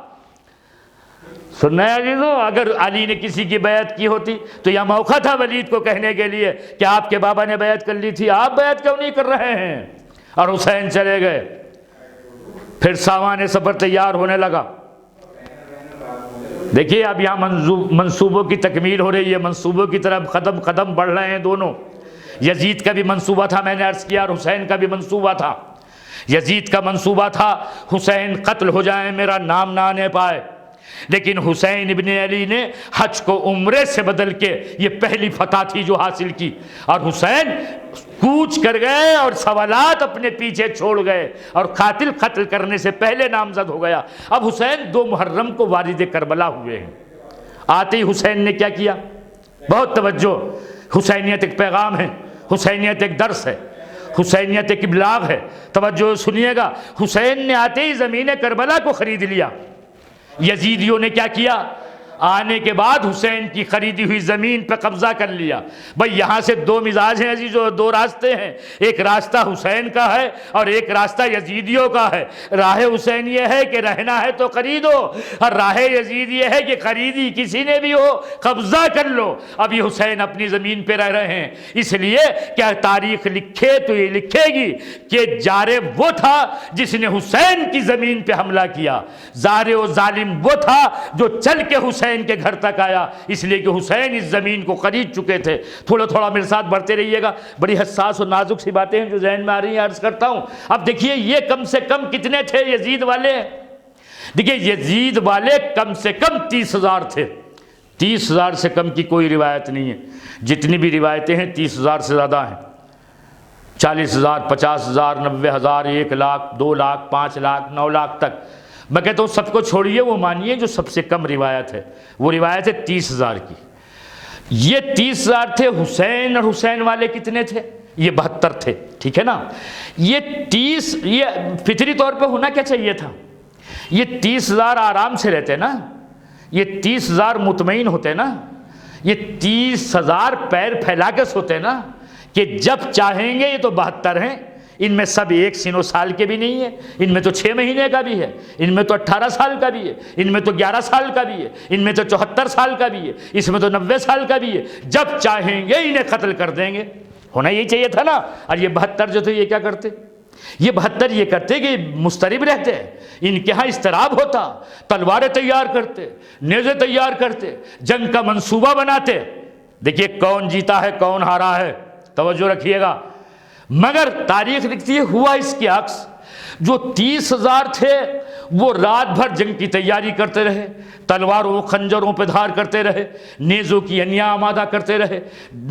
سننا ہے عزیزو، اگر علی نے کسی کی بیعت کی ہوتی تو یہ موقع تھا ولید کو کہنے کے لیے کہ آپ کے بابا نے بیعت کر لی تھی، آپ بیعت کیوں نہیں کر رہے ہیں؟ اور حسین چلے گئے۔ پھر سامان سفر تیار ہونے لگا۔ دیکھیے اب یہاں منصوبوں کی تکمیل ہو رہی ہے، منصوبوں کی طرف قدم قدم بڑھ رہے ہیں دونوں۔ یزید کا بھی منصوبہ تھا، میں نے عرض کیا، اور حسین کا بھی منصوبہ تھا۔ یزید کا منصوبہ تھا حسین قتل ہو جائیں، میرا نام نہ آنے پائے، لیکن حسین ابن علی نے حج کو عمرے سے بدل کے یہ پہلی فتح تھی جو حاصل کی، اور حسین کوچ کر گئے اور سوالات اپنے پیچھے چھوڑ گئے اور قاتل قتل کرنے سے پہلے نامزد ہو گیا۔ اب حسین 2 محرم کو والد کربلا ہوئے ہیں۔ آتے ہی حسین نے کیا کیا؟ بہت توجہ، حسینیت ایک پیغام ہے، حسینیت ایک درس ہے، حسینیت ایک ابلاغ ہے، توجہ سنیے گا۔ حسین نے آتے ہی زمین کربلا کو خرید لیا۔ یزیدیوں نے کیا کیا؟ آنے کے بعد حسین کی خریدی ہوئی زمین پہ قبضہ کر لیا۔ بھئی یہاں سے 2 مزاج ہیں عزیزو، 2 راستے ہیں، ایک راستہ حسین کا ہے اور ایک راستہ یزیدیوں کا ہے۔ راہ حسین یہ ہے کہ رہنا ہے تو خریدو، اور راہ یزید یہ ہے کہ خریدی کسی نے بھی ہو قبضہ کر لو۔ اب یہ حسین اپنی زمین پہ رہ رہے ہیں، اس لیے کیا تاریخ لکھے تو یہ لکھے گی کہ جارح وہ تھا جس نے حسین کی زمین پہ حملہ کیا، زارع و ظالم وہ تھا جو چل کے حسین کے گھر تک آیا، اس لیے کہ حسین اس زمین کو خرید چکے تھے۔ تھوڑا تھوڑا میرے ساتھ بڑھتے رہیے گا، بڑی حساس اور نازک سی باتیں ہیں جو ذہن میں آ رہی ہیں، عرض کرتا ہوں۔ اب دیکھیے یہ کم سے کم کتنے تھے یزید والے؟ دیکھیے یزید والے کم سے کم 30,000 تھے۔ 30,000 سے کم کی کوئی روایت نہیں ہے، جتنی بھی روایتیں ہیں 30,000 سے زیادہ ہیں۔ 40,000 50,000 90,000 1 لاکھ 2 لاکھ 5 لاکھ 9 لاکھ تک. میں کہتا ہوں سب کو چھوڑیے، وہ مانیے جو سب سے کم روایت ہے، وہ روایت ہے 30,000 کی. یہ 30,000 تھے. حسین اور حسین والے کتنے تھے؟ یہ 72 تھے. ٹھیک ہے نا. یہ 30 یہ فطری طور پہ ہونا کیا چاہیے تھا؟ یہ 30,000 آرام سے رہتے نا، یہ 30,000 مطمئن ہوتے نا، یہ 30,000 پیر پھیلا کے سوتے نا کہ جب چاہیں گے. یہ تو 72 ہیں، ان میں سب 1 سینو سال کے بھی نہیں ہے، ان میں تو 6 مہینے کا بھی ہے، ان میں تو 18 سال کا بھی ہے، ان میں تو 11 سال کا بھی ہے، ان میں تو 74 سال کا بھی ہے، اس میں تو 90 سال کا بھی ہے. جب چاہیں گے انہیں قتل کر دیں گے. ہونا یہی چاہیے تھا نا. اور یہ 72 جو تھے یہ کیا کرتے؟ یہ 72 یہ کرتے کہ مضطرب رہتے، ان کے ہاں اضطراب ہوتا، تلواریں تیار کرتے، نیزے تیار کرتے، جنگ کا منصوبہ بناتے. دیکھیے کون جیتا ہے کون ہارا ہے، توجہ رکھیے گا. مگر تاریخ لکھتی ہے ہوا اس کے عکس. جو 30,000 تھے وہ رات بھر جنگ کی تیاری کرتے رہے، تلواروں خنجروں پہ دھار کرتے رہے، نیزوں کی انیاں آمادہ کرتے رہے،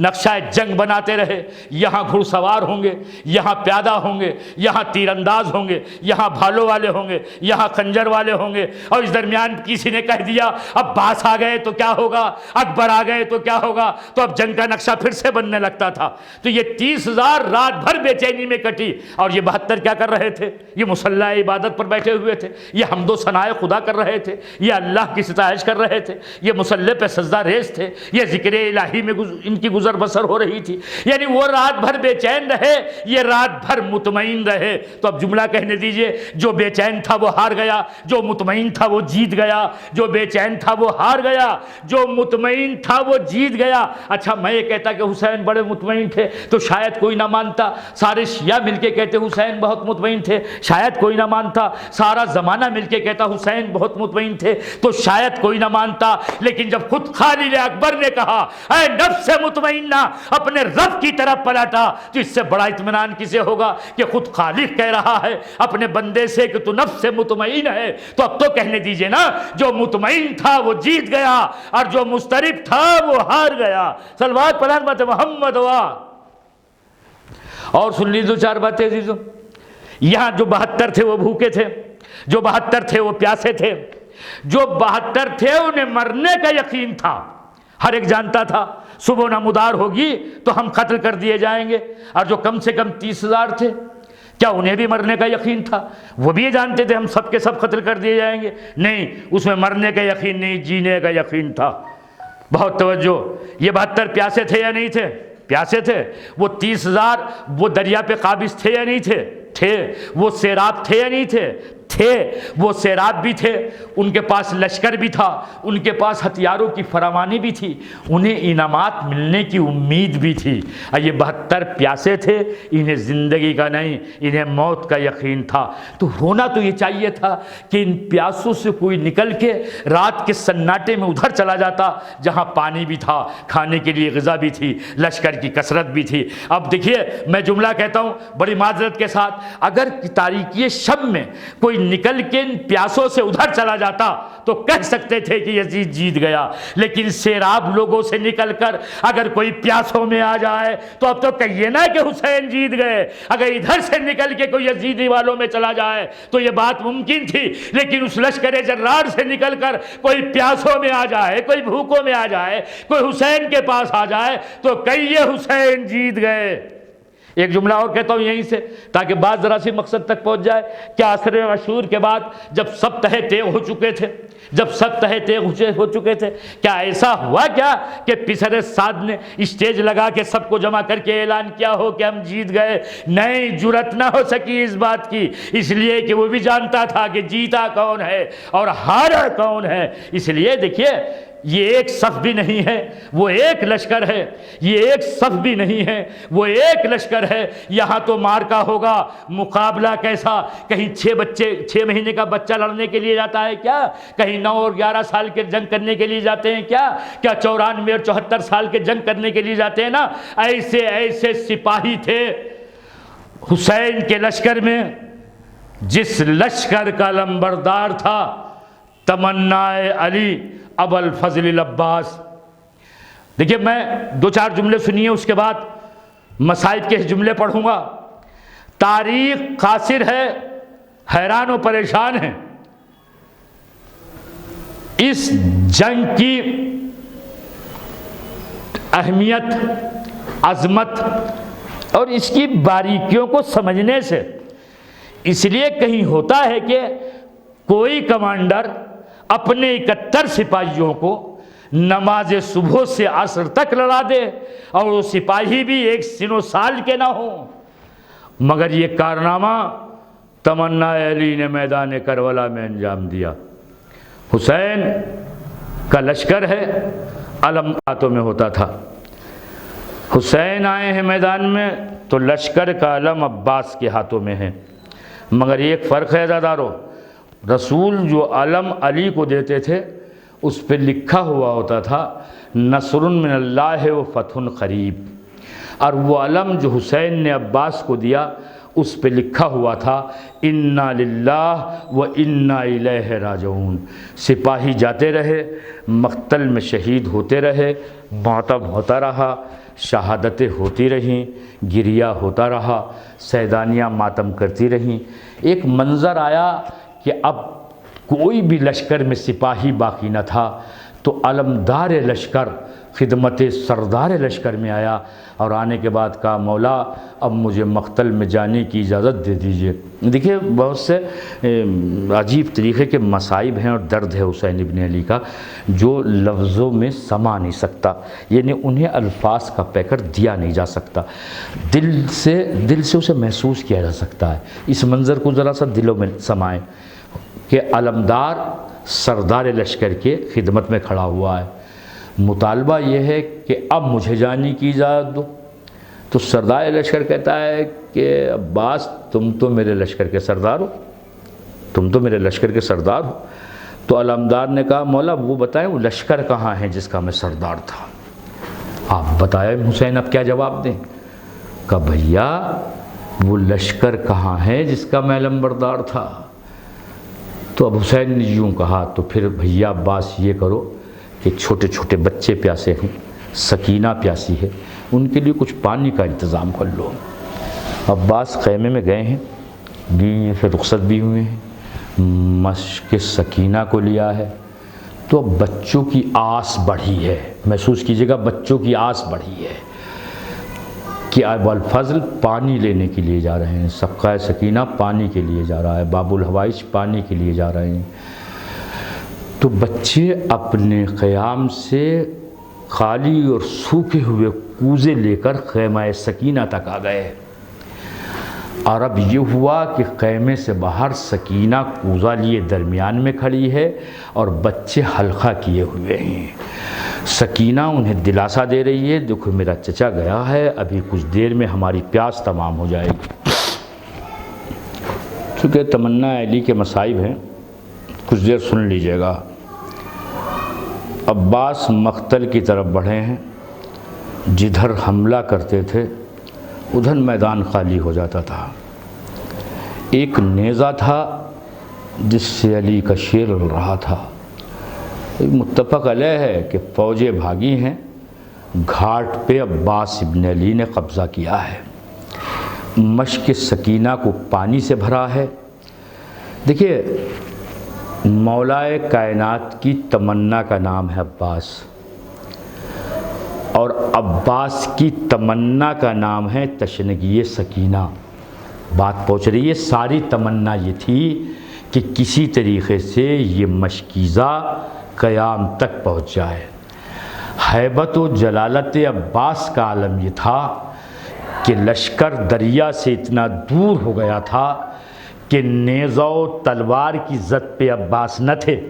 نقشہ جنگ بناتے رہے. یہاں گھڑ سوار ہوں گے، یہاں پیادہ ہوں گے، یہاں تیر انداز ہوں گے، یہاں بھالوں والے ہوں گے، یہاں خنجر والے ہوں گے. اور اس درمیان کسی نے کہہ دیا عباس آ گئے تو کیا ہوگا، اکبر آ گئے تو کیا ہوگا، تو اب جنگ کا نقشہ پھر سے بننے لگتا تھا. تو یہ 30,000 رات بھر بے چینی میں کٹی. اور یہ 72 کیا کر رہے تھے؟ یہ مصلی عبادت پر بیٹھے ہوئے تھے، یہ حمد و ثنائے خدا کر رہے تھے، یہ اللہ کی ستائش کر رہے تھے، یہ مصلی پہ سجدہ ریز تھے، یہ ذکر الہی میں ان کی گزر بسر ہو رہی تھی. یعنی وہ رات بھر بے چین رہے، یہ رات بھر مطمئن رہے. تو اب جملہ کہنے دیجئے، جو بے چین تھا وہ ہار گیا، جو مطمئن تھا وہ جیت گیا. جو بے چین تھا وہ ہار گیا، جو مطمئن تھا وہ جیت گیا. اچھا میں یہ کہتا کہ حسین بڑے مطمئن تھے تو شاید کوئی نہ مانتا. سارے شیعہ مل کے کہتے حسین بہت مطمئن تھے، شاید کوئی نہ مانتا. سارا زمانہ مل کے کہتا حسین بہت مطمئن تھے تو شاید کوئی نہ مانتا. لیکن جب خود خالد اکبر نے کہا اے نفس مطمئنہ اپنے رب کی طرف پلٹا، تو اس سے بڑا اطمینان کسے ہوگا کہ خود خالق کہہ رہا ہے اپنے بندے سے کہ تو نفس مطمئن ہے. تو اب تو کہنے دیجئے نا، جو مطمئن تھا وہ جیت گیا اور جو مضطرب تھا وہ ہار گیا. صلوات پڑھیں بات محمد وا. اور سن لیجیے 2-4 باتیں عزیزو. یہاں جو 72 تھے وہ بھوکے تھے، جو 72 تھے وہ پیاسے تھے، جو 72 تھے انہیں مرنے کا یقین تھا. ہر ایک جانتا تھا صبح نمودار ہوگی تو ہم قتل کر دیے جائیں گے. اور جو کم سے کم 30,000 تھے کیا انہیں بھی مرنے کا یقین تھا؟ وہ بھی یہ جانتے تھے ہم سب کے سب قتل کر دیے جائیں گے؟ نہیں، اس میں مرنے کا یقین نہیں، جینے کا یقین تھا. بہت توجہ. یہ 72 پیاسے تھے یا نہیں تھے؟ پیاسے تھے. وہ 30,000 وہ دریا پہ قابض تھے یا نہیں تھے؟ تھے. وہ سیراب تھے یا نہیں تھے؟ تھے. وہ سیراب بھی تھے، ان کے پاس لشکر بھی تھا، ان کے پاس ہتھیاروں کی فراوانی بھی تھی، انہیں انعامات ملنے کی امید بھی تھی. اور یہ 72 پیاسے تھے، انہیں زندگی کا نہیں، انہیں موت کا یقین تھا. تو ہونا تو یہ چاہیے تھا کہ ان پیاسوں سے کوئی نکل کے رات کے سناٹے میں ادھر چلا جاتا جہاں پانی بھی تھا، کھانے کے لیے غذا بھی تھی، لشکر کی کثرت بھی تھی. اب دیکھیے میں جملہ کہتا ہوں بڑی معذرت کے ساتھ، اگر تاریکی شب میں کوئی نکل کے ان پیاسوں سے ادھر چلا جاتا تو کہہ سکتے تھے کہ یزید جیت گیا. لیکن سیراب لوگوں سے نکل کر اگر کوئی پیاسوں میں آ جائے تو اب تو کہیے نا کہ حسین جیت گئے. اگر ادھر سے نکل کے کوئی یزیدی والوں میں چلا جائے تو یہ بات ممکن تھی. لیکن اس لشکر جرار سے نکل کر کوئی پیاسوں میں آ جائے، کوئی بھوکوں میں آ جائے، کوئی حسین کے پاس آ جائے تو کہیے حسین جیت گئے. ایک جملہ اور کہتا ہوں یہیں سے تاکہ بات ذرا سی مقصد تک پہنچ جائے. کیا عصر عاشور کے بعد جب سب تہے تیغ ہو چکے تھے، جب سب تہے تیغ ہو چکے تھے، کیا ایسا ہوا کیا کہ پسر سعد نے اسٹیج لگا کے سب کو جمع کر کے اعلان کیا ہو کہ ہم جیت گئے؟ نہیں، جرأت نہ ہو سکی اس بات کی، اس لیے کہ وہ بھی جانتا تھا کہ جیتا کون ہے اور ہارا کون ہے. اس لیے دیکھیے یہ ایک صف بھی نہیں ہے، وہ ایک لشکر ہے. یہ ایک صف بھی نہیں ہے، وہ ایک لشکر ہے. یہاں تو مارکا ہوگا، مقابلہ کیسا؟ کہیں 6 مہینے کا بچہ لڑنے کے لیے جاتا ہے کیا؟ کہیں 9 اور 11 سال کے جنگ کرنے کے لیے جاتے ہیں کیا؟ 94 اور 74 سال کے جنگ کرنے کے لیے جاتے ہیں نا؟ ایسے ایسے سپاہی تھے حسین کے لشکر میں. جس لشکر کا لمبردار تھا تمنائے علی ابو الفضل العباس. دیکھیے میں 2-4 جملے سنیے، اس کے بعد مصائب کے جملے پڑھوں گا. تاریخ خاسر ہے، حیران و پریشان ہیں۔ اس جنگ کی اہمیت، عظمت اور اس کی باریکیوں کو سمجھنے سے اس لیے کہیں ہوتا ہے کہ کوئی کمانڈر اپنے 71 سپاہیوں کو نماز صبح سے عصر تک لڑا دے اور وہ سپاہی بھی 1 سن سال کے نہ ہوں، مگر یہ کارنامہ تمنا علی نے میدان کربلا میں انجام دیا۔ حسین کا لشکر ہے، علم ہاتھوں میں ہوتا تھا۔ حسین آئے ہیں میدان میں تو لشکر کا علم عباس کے ہاتھوں میں ہے، مگر ایک فرق ہے عزادارو، رسول جو علم علی کو دیتے تھے اس پہ لکھا ہوا ہوتا تھا نصر من اللہ و فتح قریب، اور وہ علم جو حسین نے عباس کو دیا اس پہ لکھا ہوا تھا انا للہ و انا الیہ راجعون۔ سپاہی جاتے رہے، مقتل میں شہید ہوتے رہے، ماتم ہوتا رہا، شہادتیں ہوتی رہیں، گریہ ہوتا رہا، سیدانیاں ماتم کرتی رہیں۔ ایک منظر آیا کہ اب کوئی بھی لشکر میں سپاہی باقی نہ تھا تو علمدار لشکر خدمت سردار لشکر میں آیا، اور آنے کے بعد کہا مولا اب مجھے مقتل میں جانے کی اجازت دے دیجئے۔ دیکھیے بہت سے عجیب طریقے کے مصائب ہیں اور درد ہے حسین ابن علی کا جو لفظوں میں سما نہیں سکتا، یعنی انہیں الفاظ کا پیکر دیا نہیں جا سکتا، دل سے اسے محسوس کیا جا سکتا ہے۔ اس منظر کو ذرا سا دلوں میں سمائیں کہ علمدار سردار لشکر کے خدمت میں کھڑا ہوا ہے، مطالبہ یہ ہے کہ اب مجھے جانے کی اجازت دو، تو سردار لشکر کہتا ہے کہ عباس تم تو میرے لشکر کے سردار ہو، تم تو میرے لشکر کے سردار ہو۔ تو علمدار نے کہا مولا وہ بتائیں وہ لشکر کہاں ہے جس کا میں سردار تھا، آپ بتائیں حسین اب کیا جواب دیں؟ کہا بھیا وہ لشکر کہاں ہے جس کا میں علمبردار تھا؟ تو اب حسین نے یوں کہا تو پھر بھیا عباس یہ کرو کہ چھوٹے چھوٹے بچے پیاسے ہیں، سکینہ پیاسی ہے، ان کے لیے کچھ پانی کا انتظام کر لو۔ عباس خیمے میں گئے ہیں، بیوی سے رخصت بھی ہوئے ہیں، مشق سکینہ کو لیا ہے، تو اب بچوں کی آس بڑھی ہے، محسوس کیجئے گا بچوں کی آس بڑھی ہے کہ ابو الفضل پانی لینے کے لیے جا رہے ہیں، سقائے سکینہ پانی کے لیے جا رہا ہے، باب الحوائج پانی کے لیے جا رہے ہیں۔ تو بچے اپنے قیام سے خالی اور سوکھے ہوئے کوزے لے کر خیمہ سکینہ تک آ گئے، اور اب یہ ہوا کہ خیمے سے باہر سکینہ کوزہ لیے درمیان میں کھڑی ہے اور بچے حلقہ کیے ہوئے ہیں۔ سکینہ انہیں دلاسا دے رہی ہے دیکھو میرا چچا گیا ہے، ابھی کچھ دیر میں ہماری پیاس تمام ہو جائے گی۔ چونکہ تمنا علی کے مصائب ہیں کچھ دیر سن لیجئے گا۔ عباس مقتل کی طرف بڑھے ہیں، جدھر حملہ کرتے تھے ادھر میدان خالی ہو جاتا تھا۔ ایک نیزہ تھا جس سے علی کا شیر اڑ رہا تھا، متفق علیہ ہے کہ فوجیں بھاگی ہیں، گھاٹ پہ عباس ابن علی نے قبضہ کیا ہے، مشق سکینہ کو پانی سے بھرا ہے۔ دیکھیے مولائے کائنات کی تمنا کا نام ہے عباس، اور عباس کی تمنا کا نام ہے تشنگی سکینہ۔ بات پہنچ رہی ہے، ساری تمنا یہ تھی کہ کسی طریقے سے یہ مشکیزہ قیام تک پہنچ جائے۔ ہیبت و جلالت عباس کا عالم یہ تھا کہ لشکر دریا سے اتنا دور ہو گیا تھا کہ نیزہ و تلوار کی زد پہ عباس نہ تھے۔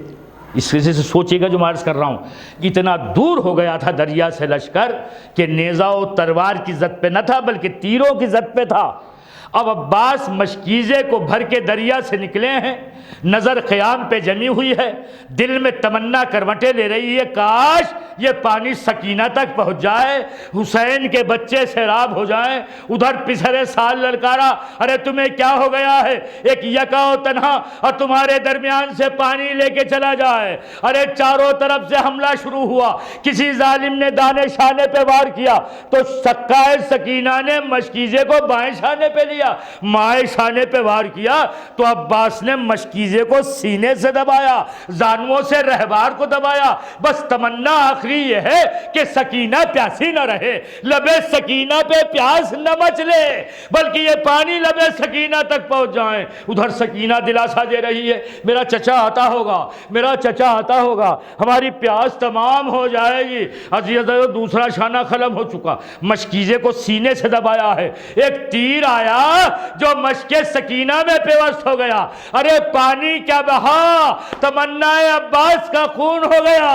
اس وجہ سے سوچئے گا جو میں عرض کر رہا ہوں، اتنا دور ہو گیا تھا دریا سے لشکر کہ نیزہ و تلوار کی زد پہ نہ تھا بلکہ تیروں کی زد پہ تھا۔ اب عباس مشکیزے کو بھر کے دریا سے نکلے ہیں، نظر قیام پہ جمی ہوئی ہے، دل میں تمنا کروٹیں لے رہی ہے کاش یہ پانی سکینہ تک پہنچ جائے، حسین کے بچے سیراب ہو جائیں۔ ادھر پسرے سال للکارا ارے تمہیں کیا ہو گیا ہے، ایک یکا و تنہا اور تمہارے درمیان سے پانی لے کے چلا جائے۔ ارے چاروں طرف سے حملہ شروع ہوا، کسی ظالم نے دانے شانے پہ وار کیا تو سقائے سکینہ نے مشکیزے کو بائیں شانے پہ لیا۔ کیا، مائے شانے پہ وار کیا تو عباس نے مشکیزے کو سینے سے دبایا، زانووں سے رہبار کو دبایا۔ بس تمنا آخری یہ ہے کہ سکینہ پیاسی نہ رہے، لبے سکینہ پہ پیاس نہ مچ لے، بلکہ یہ پانی لبے سکینہ تک پہنچ جائیں۔ ادھر سکینہ دلاسا دے رہی ہے، میرا چچا آتا ہوگا، میرا چچا آتا ہوگا، ہماری پیاس تمام ہو جائے گی۔ دوسرا شانہ خلم ہو چکا، مشکیزے کو سینے سے دبایا ہے، ایک تیر آیا جو مشک سکینہ میں پیوست ہو گیا، ارے پانی کیا بہا، تمنا عباس کا خون ہو گیا،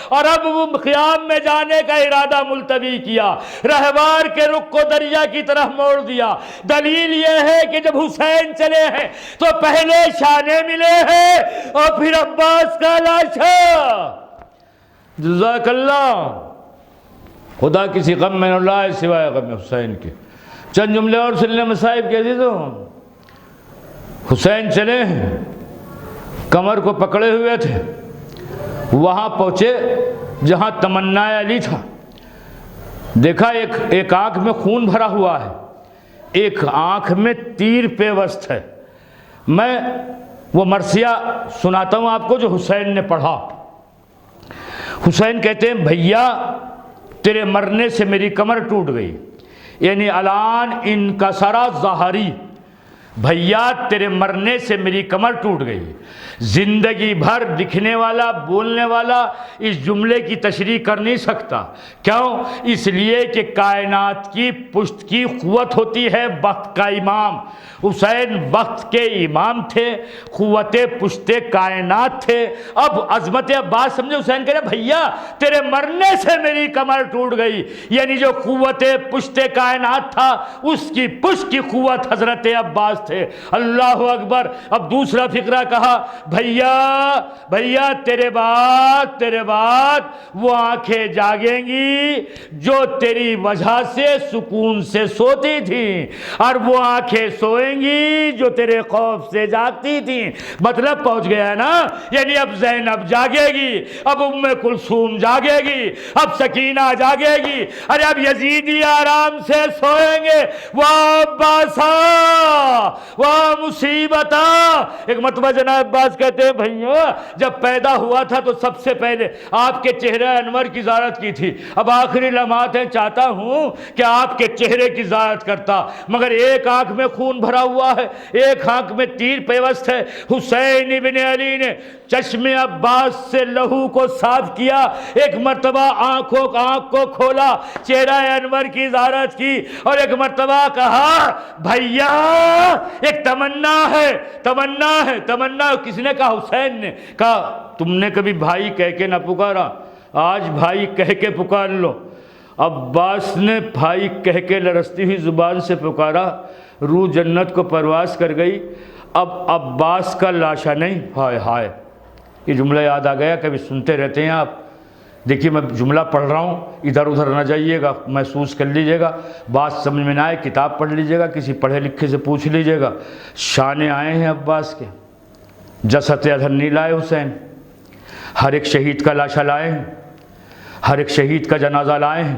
اور اب وہ قیام میں جانے کا ارادہ ملتوی کیا، رہوار کے رخ کو دریا کی طرف موڑ دیا۔ دلیل یہ ہے کہ جب حسین چلے ہیں تو پہلے شانے ملے ہیں اور پھر عباس کا لاشا۔ جزاک اللہ، خدا کسی غم میں نہ لائے سوائے غم حسین کے۔ چند جملے اور سن لیں مصائب کے عزیزوں۔ حسین چلے ہیں، کمر کو پکڑے ہوئے تھے، وہاں پہنچے جہاں تمنا علی تھا، دیکھا ایک آنکھ میں خون بھرا ہوا ہے، ایک آنکھ میں تیر پیوست ہے۔ میں وہ مرثیہ سناتا ہوں آپ کو جو حسین نے پڑھا۔ حسین کہتے ہیں بھیا تیرے مرنے سے میری کمر ٹوٹ گئی، یعنی الان انکسرا ظہری، بھیا تیرے مرنے سے میری کمر ٹوٹ گئی۔ زندگی بھر دکھنے والا بولنے والا اس جملے کی تشریح کر نہیں سکتا، کیوں؟ اس لیے کہ کائنات کی پشت کی قوت ہوتی ہے وقت کا امام۔ حسین وقت کے امام تھے، قوت پشت کائنات تھے۔ اب عظمت عباس سمجھے، حسین کہہ رہے بھیا تیرے مرنے سے میری کمر ٹوٹ گئی، یعنی جو قوت پشت کائنات تھا اس کی پشت کی قوت حضرت عباس تھے۔ اللہ اکبر۔ اب دوسرا فقرہ کہا بھیا تیرے بعد وہ آنکھیں جاگیں گی جو تیری وجہ سے سکون سے سوتی تھیں، اور وہ آنکھیں سوئیں گی جو تیرے خوف سے جاگتی تھیں۔ مطلب پہنچ گیا ہے نا، یعنی اب زینب جاگے گی، اب ام کلثوم جاگے گی، اب سکینہ جاگے گی، ارے اب یزیدی آرام سے سوئیں گے۔ واہ عباسا واہ مصیبتا۔ ایک مرتبہ جناب عباس کہتے ہیں بھائیو جب پیدا ہوا تھا تو سب سے پہلے آپ کے چہرے انور کی زیارت کی تھی، اب آخری لمحات ہیں، چاہتا ہوں کہ آپ کے چہرے کی زیارت کرتا، مگر ایک آنکھ میں خون بھرا ہوا ہے، ایک آنکھ میں تیر پیوست ہے۔ حسین ابن علی نے چشم عباس سے لہو کو صاف کیا، ایک مرتبہ آنکھ کو کھولا، چہرہ انور کی زیارت کی، اور ایک مرتبہ کہا بھیا ایک تمنا ہے۔ کس نے کہا؟ حسین نے کہا تم نے کبھی بھائی کہہ کے نہ پکارا، آج بھائی کہہ کے پکار لو۔ عباس نے بھائی کہہ کے لرزتی ہوئی زبان سے پکارا، روح جنت کو پرواز کر گئی۔ اب عباس کا لاشا نہیں، ہائے ہائے، یہ جملہ یاد آ گیا، کبھی سنتے رہتے ہیں آپ۔ دیکھیے میں جملہ پڑھ رہا ہوں، ادھر ادھر نہ جائیے گا، محسوس کر لیجئے گا، بات سمجھ میں نہ آئے کتاب پڑھ لیجئے گا، کسی پڑھے لکھے سے پوچھ لیجئے گا۔ شانے آئے ہیں عباس کے، جسد ادھر نہیں لائے حسین، ہر ایک شہید کا لاشا لائے ہیں، ہر ایک شہید کا جنازہ لائے ہیں۔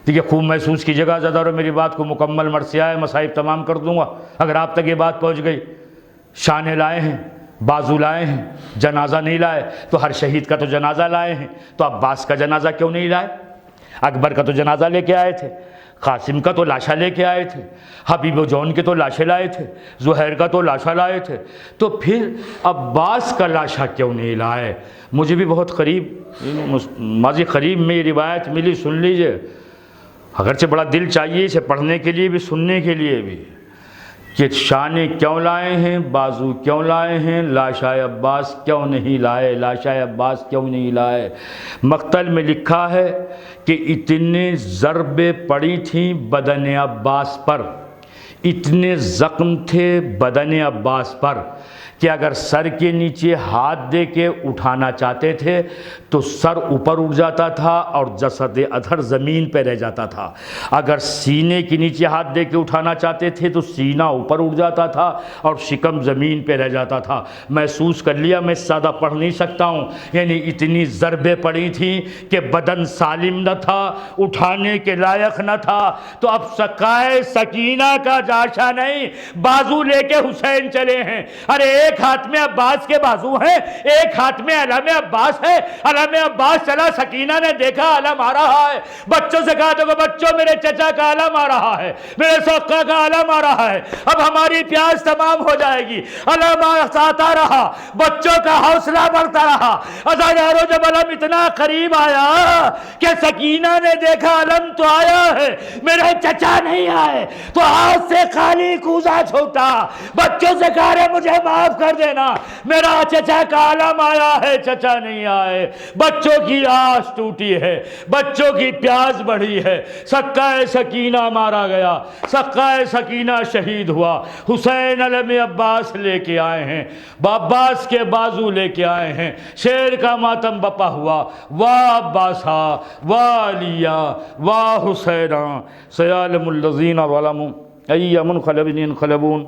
دیکھیے خوب محسوس کیجیے گا، زیادہ اور میری بات کو مکمل مرثیہ ہے، مصائب تمام کر دوں گا اگر آپ تک یہ بات پہنچ گئی۔ شانے لائے ہیں، بازو لائے ہیں، جنازہ نہیں لائے، تو ہر شہید کا تو جنازہ لائے ہیں، تو عباس کا جنازہ کیوں نہیں لائے؟ اکبر کا تو جنازہ لے کے آئے تھے، قاسم کا تو لاشا لے کے آئے تھے، حبیب و جون کے تو لاشے لائے تھے، زہیر کا تو لاشا لائے تھے، تو پھر عباس کا لاشا کیوں نہیں لائے؟ مجھے بھی بہت ماضی قریب میں یہ روایت ملی، سن لیجئے، اگرچہ بڑا دل چاہیے اسے پڑھنے کے لیے بھی سننے کے لیے بھی، کہ شانے کیوں لائے ہیں، بازو کیوں لائے ہیں، لاشا عباس کیوں نہیں لائے، لاشا عباس کیوں نہیں لائے۔ مقتل میں لکھا ہے کہ اتنے ضربیں پڑی تھیں بدن عباس پر، اتنے زخم تھے بدن عباس پر کہ اگر سر کے نیچے ہاتھ دے کے اٹھانا چاہتے تھے تو سر اوپر اٹھ جاتا تھا اور جسد ادھر زمین پہ رہ جاتا تھا، اگر سینے کے نیچے ہاتھ دے کے اٹھانا چاہتے تھے تو سینہ اوپر اٹھ جاتا تھا اور شکم زمین پہ رہ جاتا تھا۔ محسوس کر لیا، میں سادہ پڑھ نہیں سکتا ہوں، یعنی اتنی ضربیں پڑی تھیں کہ بدن سالم نہ تھا، اٹھانے کے لائق نہ تھا۔ تو اب سقائے سکینہ کا جاشا نہیں، بازو لے کے حسین چلے ہیں۔ ارے ایک ہاتھ میں عباس کے بازو ہیں، ایک ہاتھ میں علم عباس ہے۔ علم عباس چلا، سکینہ نے دیکھا علم آ رہا ہے، بچوں سے کہا تو بچوں میرے چچا کا علم آ رہا ہے، میرے سوکا کا علم آ رہا ہے، اب ہماری پیاس تمام ہو جائے گی۔ علم آتا رہا، بچوں کا حوصلہ بڑھتا رہا۔ ازادارو جب علم اتنا قریب آیا کہ سکینہ نے دیکھا علم تو آیا ہے، میرے چچا نہیں آئے، تو ہاتھ سے خالی کوزہ چھوٹا، بچوں سے کہا رہے مجھے معاف کر دینا، میرا چچا کا علم آیا ہے، چچا نہیں آئے۔ بچوں کی آس ٹوٹی ہے، بچوں کی پیاس بڑھی ہے۔ سقائے سکینہ مارا گیا، سقائے سکینہ شہید ہوا۔ حسین علم عباس لے کے آئے ہیں، عباس کے بازو لے کے آئے ہیں۔ شیر کا ماتم بپا ہوا، واہ عباسا واہ علیہ واہ حسینہ سیالم الذین ظلموا ای منقلب انقلبون